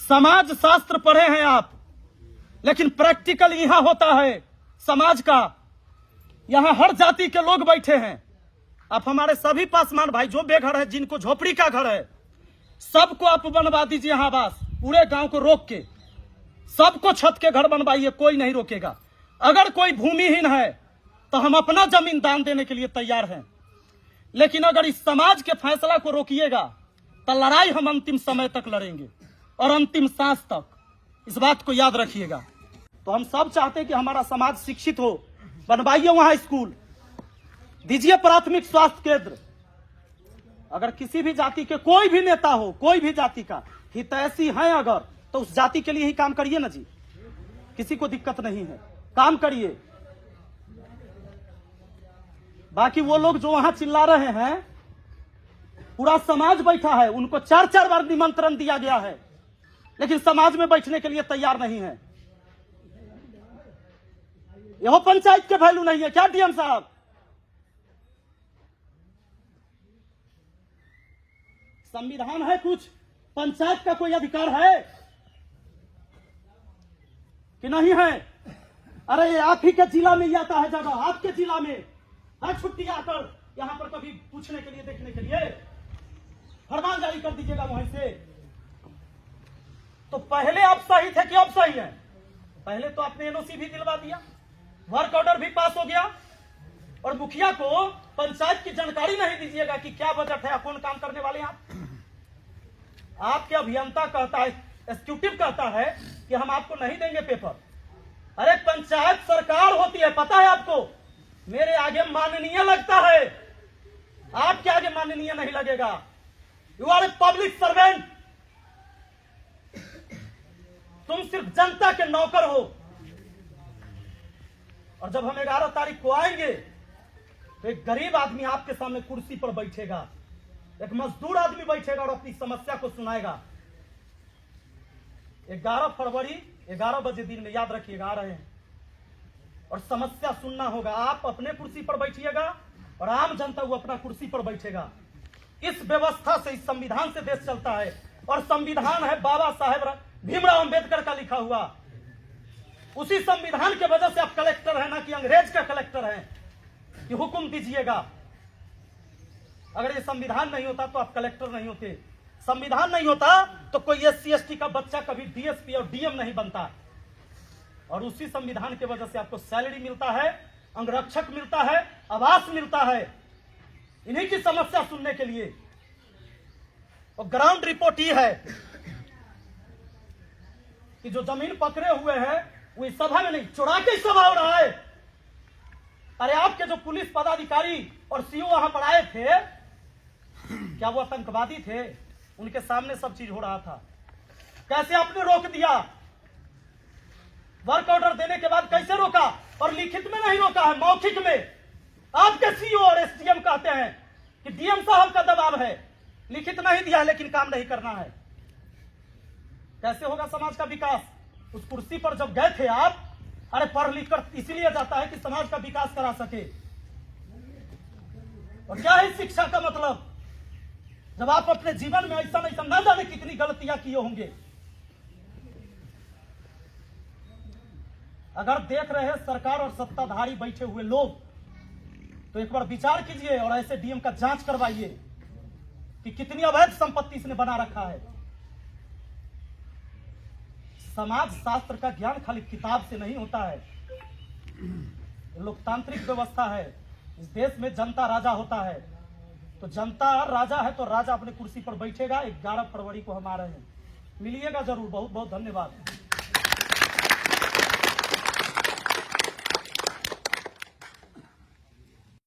समाज शास्त्र पढ़े हैं आप, लेकिन प्रैक्टिकल यहां होता है समाज का। यहां हर जाति के लोग बैठे हैं। आप हमारे सभी पासवान भाई जो बेघर है, जिनको झोपड़ी का घर है, सबको आप बनवा दीजिए यहां आवास, पूरे गांव को रोक के सबको छत के घर बनवाइए, कोई नहीं रोकेगा। अगर कोई भूमिहीन है तो हम अपना जमीन दान देने के लिए तैयार हैं, लेकिन अगर इस समाज के फैसला को रोकिएगा तो लड़ाई हम अंतिम समय तक लड़ेंगे और अंतिम सांस तक। इस बात को याद रखिएगा। तो हम सब चाहते हैं कि हमारा समाज शिक्षित हो, बनवाइए वहां स्कूल, दीजिए प्राथमिक स्वास्थ्य केंद्र। अगर किसी भी जाति के कोई भी नेता हो, कोई भी जाति का हितैषी है अगर, तो उस जाति के लिए ही काम करिए ना जी, किसी को दिक्कत नहीं है, काम करिए। बाकी वो लोग जो वहां चिल्ला रहे हैं, पूरा समाज बैठा है, उनको 4-4 बार निमंत्रण दिया गया है, लेकिन समाज में बैठने के लिए तैयार नहीं है। यह पंचायत के वैल्यू नहीं है क्या डीएम साहब? संविधान है कुछ, पंचायत का कोई अधिकार है कि नहीं है? अरे ये आप ही के जिला में ही आता है जगह, आपके जिला में हर छुट्टी आकर यहां पर कभी पूछने के लिए, देखने के लिए फरमान जारी कर दीजिएगा वहीं से। तो पहले आप सही थे कि अब सही है? पहले तो आपने एनओसी भी दिलवा दिया, वर्क ऑर्डर भी पास हो गया, और मुखिया को पंचायत की जानकारी नहीं दीजिएगा कि क्या बजट है, कौन काम करने वाले हैं आप। आपके अभियंता कहता है, एग्जीक्यूटिव कहता है कि हम आपको नहीं देंगे पेपर। अरे पंचायत सरकार होती है, पता है आपको? मेरे आगे माननीय लगता है, आपके आगे माननीय नहीं लगेगा। You are a public servant, तुम सिर्फ जनता के नौकर हो। और जब हम 11 तारीख को आएंगे तो एक गरीब आदमी आपके सामने कुर्सी पर बैठेगा, एक मजदूर आदमी बैठेगा और अपनी समस्या को सुनाएगा। 11 फरवरी 11 बजे दिन में, याद रखिएगा, आ रहे हैं, और समस्या सुनना होगा। आप अपने कुर्सी पर बैठिएगा और आम जनता वो अपना कुर्सी पर बैठेगा। इस व्यवस्था से, इस संविधान से देश चलता है, और संविधान है बाबा साहेब भीमराव अंबेडकर का लिखा हुआ। उसी संविधान के वजह से आप कलेक्टर हैं, ना कि अंग्रेज का कलेक्टर हैं कि हुक्म दीजिएगा। अगर ये संविधान नहीं होता तो आप कलेक्टर नहीं होते, संविधान नहीं होता तो कोई SC ST का बच्चा कभी DSP और DM नहीं बनता। और उसी संविधान के वजह से आपको सैलरी मिलता है, अंगरक्षक मिलता है, आवास मिलता है, इन्हीं की समस्या सुनने के लिए। और ग्राउंड रिपोर्ट ये है कि जो जमीन पकड़े हुए हैं वो इस सभा में नहीं, चुरा के सभा हो रहा है। अरे आपके जो पुलिस पदाधिकारी और CO वहां पर आए थे, क्या वो आतंकवादी थे? उनके सामने सब चीज हो रहा था। कैसे आपने रोक दिया? वर्क ऑर्डर देने के बाद कैसे रोका? और लिखित में नहीं रोका है, मौखिक में। आपके CO और SDM कहते हैं कि DM साहब का दबाव है, लिखित नहीं दिया है लेकिन काम नहीं करना है। कैसे होगा समाज का विकास? उस कुर्सी पर जब गए थे आप, अरे पढ़ लिख कर इसीलिए जाता है कि समाज का विकास करा सके। और क्या है शिक्षा का मतलब, जब आप अपने जीवन में ऐसा न जाने कितनी गलतियां किए होंगे। अगर देख रहे हैं सरकार और सत्ताधारी बैठे हुए लोग, तो एक बार विचार कीजिए और ऐसे DM का जांच करवाइए कि कितनी अवैध संपत्ति इसने बना रखा है। समाज शास्त्र का ज्ञान खाली किताब से नहीं होता है, लोकतांत्रिक व्यवस्था है। इस देश में जनता राजा होता है, तो जनता राजा है तो राजा अपने कुर्सी पर बैठेगा। 11 फरवरी को हम आ रहे हैं, मिलिएगा जरूर। बहुत बहुत धन्यवाद।